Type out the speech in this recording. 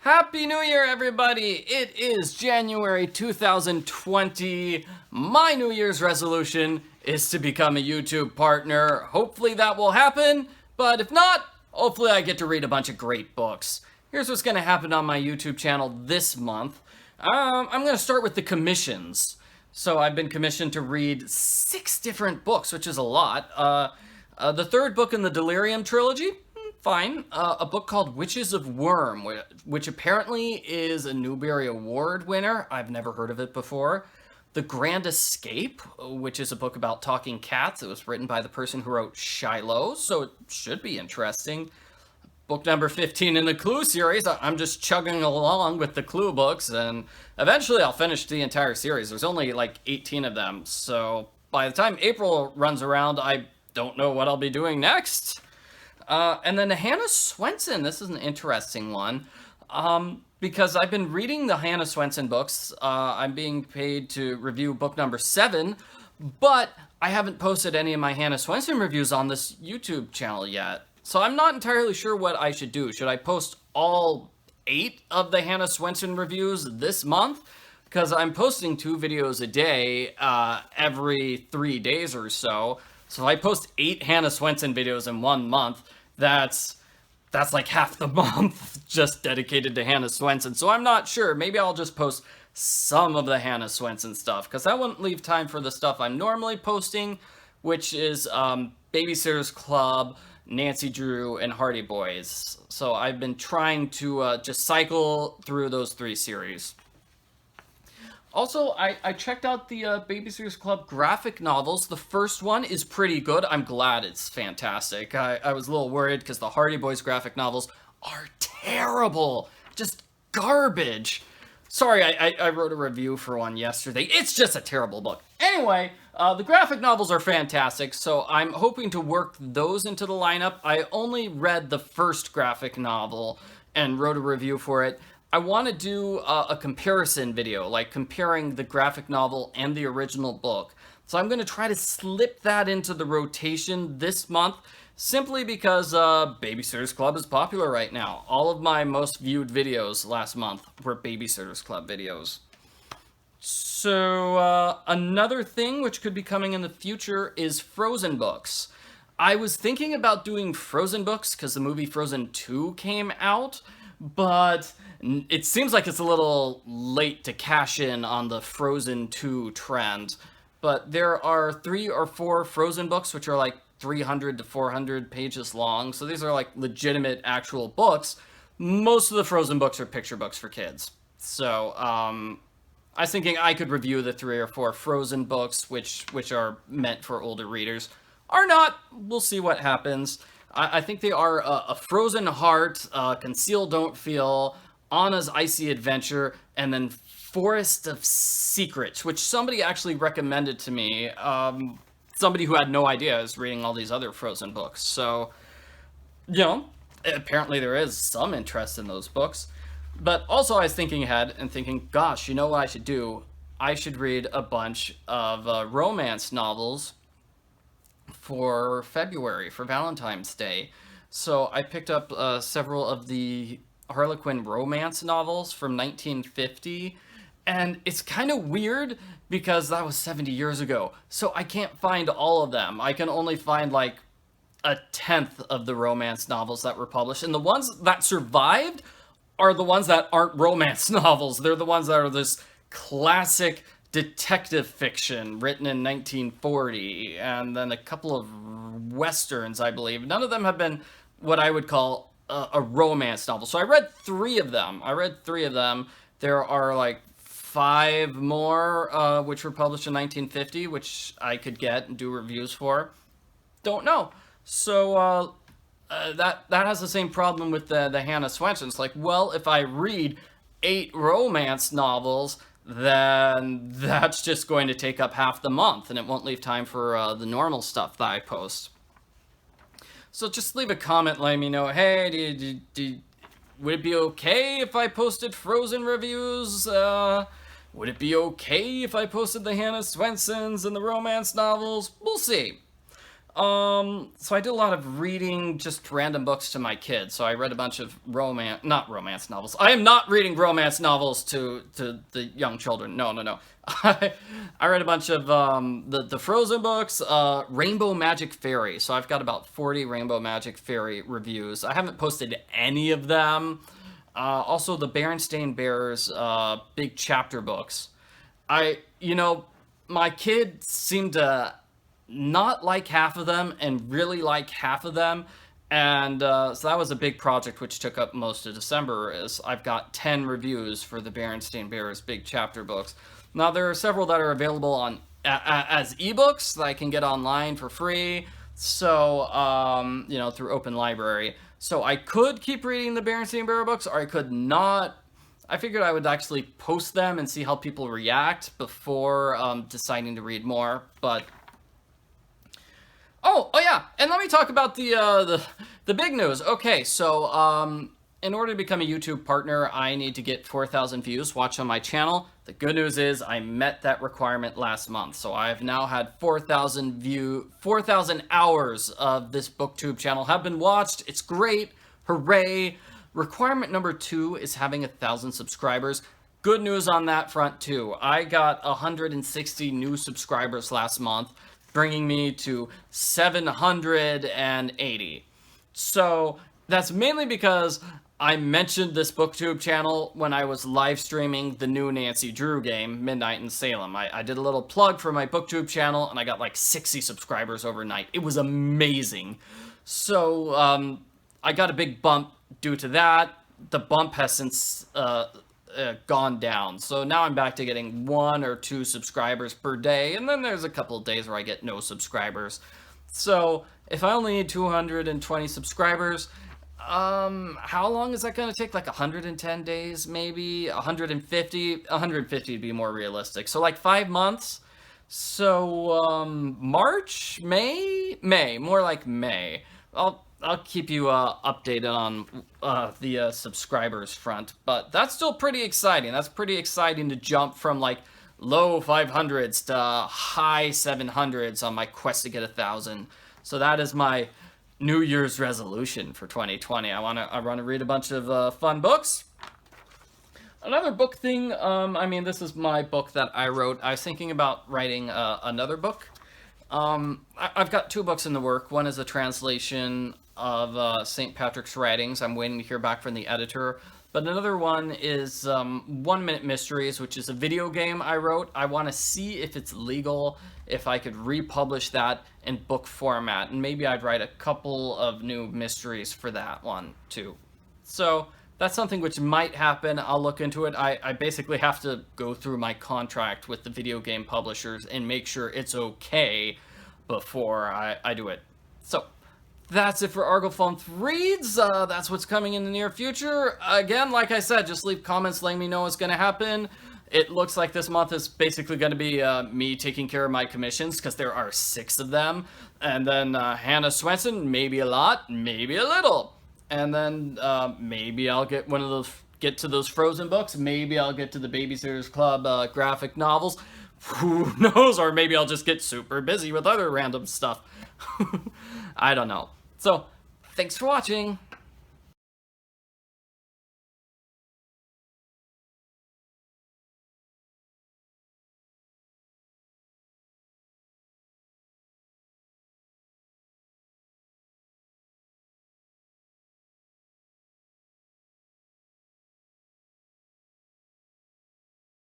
Happy New Year, everybody! It is January 2020. My New Year's resolution is to become a YouTube partner. Hopefully that will happen, but if not, hopefully I get to read a bunch of great books. Here's what's going to happen on my YouTube channel this month. I'm going to start with the commissions. So I've been commissioned to read 6 different books, which is a lot. The third book in the Delirium trilogy, fine. A book called Witches of Worm, which apparently is a Newbery Award winner. I've never heard of it before. The Grand Escape, which is a book about talking cats. It was written by the person who wrote Shiloh, so it should be interesting. Book number 15 in the Clue series. I'm just chugging along with the Clue books, and eventually I'll finish the entire series. There's only like 18 of them, so by the time April runs around, I don't know what I'll be doing next. And then Hannah Swensen, this is an interesting one, because I've been reading the Hannah Swensen books. I'm being paid to review book number 7, but I haven't posted any of my Hannah Swensen reviews on this YouTube channel yet. So I'm not entirely sure what I should do. Should I post all 8 of the Hannah Swensen reviews this month? Because I'm posting 2 videos a day every 3 days or so. So if I post 8 Hannah Swensen videos in 1 month, that's like half the month just dedicated to Hannah Swensen. So I'm not sure. Maybe I'll just post some of the Hannah Swensen stuff, because that wouldn't leave time for the stuff I'm normally posting, which is Babysitter's Club, Nancy Drew, and Hardy Boys. So I've been trying to just cycle through those 3 series. Also, I checked out the Babysitter's Club graphic novels. The first one is pretty good. I'm glad it's fantastic. I was a little worried because the Hardy Boys graphic novels are terrible. Just garbage. Sorry, I wrote a review for one yesterday. It's just a terrible book. Anyway, the graphic novels are fantastic, so I'm hoping to work those into the lineup. I only read the first graphic novel and wrote a review for it. I want to do a comparison video, like comparing the graphic novel and the original book. So I'm going to try to slip that into the rotation this month, simply because Babysitter's Club is popular right now. All of my most viewed videos last month were Babysitter's Club videos. So another thing which could be coming in the future is Frozen books. I was thinking about doing Frozen books because the movie Frozen 2 came out, but it seems like it's a little late to cash in on the Frozen 2 trend. But there are 3 or 4 Frozen books which are like 300 to 400 pages long. So these are like legitimate actual books. Most of the Frozen books are picture books for kids. So I was thinking I could review the 3 or 4 Frozen books which are meant for older readers. Or not, we'll see what happens. I think they are a Frozen Heart, Conceal Don't Feel, Anna's Icy Adventure, and then Forest of Secrets, which somebody actually recommended to me. Somebody who had no idea is reading all these other Frozen books. So, you know, apparently there is some interest in those books. But also I was thinking ahead and thinking, gosh, you know what I should do? I should read a bunch of romance novels for February, for Valentine's Day. So I picked up several of the Harlequin romance novels from 1950, and it's kind of weird because that was 70 years ago, so I can't find all of them. I can only find like a 10th of the romance novels that were published, and the ones that survived are the ones that aren't romance novels. They're the ones that are this classic detective fiction written in 1940, and then a couple of westerns, I believe. None of them have been what I would call a romance novel. So I read 3 of them. There are like 5 more which were published in 1950, which I could get and do reviews for. Don't know. So that has the same problem with the Hannah Swensen. It's like, well, if I read 8 romance novels, then that's just going to take up half the month, and it won't leave time for the normal stuff that I post. So just leave a comment letting me know, hey, would it be okay if I posted Frozen reviews? Would it be okay if I posted the Hannah Swensens and the romance novels? We'll see. So I did a lot of reading just random books to my kids. So I read a bunch of not romance novels. I am not reading romance novels to the young children. No, no, no. I read a bunch of the Frozen books, Rainbow Magic Fairy. So I've got about 40 Rainbow Magic Fairy reviews. I haven't posted any of them. Also the Berenstain Bears big chapter books. My kid seemed to not like half of them and really like half of them. And so that was a big project which took up most of December. Is I've got 10 reviews for the Berenstain Bears big chapter books. Now there are several that are available on as ebooks that I can get online for free. So through Open Library. So I could keep reading the Berenstain Bear books, or I could not. I figured I would actually post them and see how people react before deciding to read more. But Oh yeah, and let me talk about the big news. Okay, so in order to become a YouTube partner, I need to get 4,000 views watched on my channel. The good news is I met that requirement last month, so I've now had 4,000 hours of this BookTube channel have been watched. It's great, hooray! Requirement number 2 is having 1,000 subscribers. Good news on that front too. I got 160 new subscribers last month, bringing me to 780. So that's mainly because I mentioned this BookTube channel when I was live streaming the new Nancy Drew game, Midnight in Salem. I did a little plug for my BookTube channel, and I got like 60 subscribers overnight. It was amazing. So I got a big bump due to that. The bump has since gone down. So now I'm back to getting 1 or 2 subscribers per day, and then there's a couple of days where I get no subscribers. So if I only need 220 subscribers, how long is that going to take? Like 110 days, maybe 150. 150 would be more realistic. So like 5 months. So March, May, more like May. I'll keep you updated on the subscribers front, but that's still pretty exciting. That's pretty exciting to jump from like low 500s to high 700s on my quest to get 1,000. So that is my New Year's resolution for 2020. I want to read a bunch of fun books. Another book thing. This is my book that I wrote. I was thinking about writing another book. I've got 2 books in the work. One is a translation of St. Patrick's writings. I'm waiting to hear back from the editor. But another one is 1 Minute Mysteries, which is a video game I wrote. I want to see if it's legal, if I could republish that in book format. And maybe I'd write a couple of new mysteries for that one, too. So that's something which might happen. I'll look into it. I basically have to go through my contract with the video game publishers and make sure it's okay before I do it. So that's it for Arglefumph Reads. That's what's coming in the near future. Again, like I said, just leave comments letting me know what's going to happen. It looks like this month is basically going to be me taking care of my commissions, because there are 6 of them. And then Hannah Swensen, maybe a lot, maybe a little. And then maybe I'll get get to those Frozen books. Maybe I'll get to the Babysitters Club graphic novels. Who knows? Or maybe I'll just get super busy with other random stuff. I don't know. So, thanks for watching.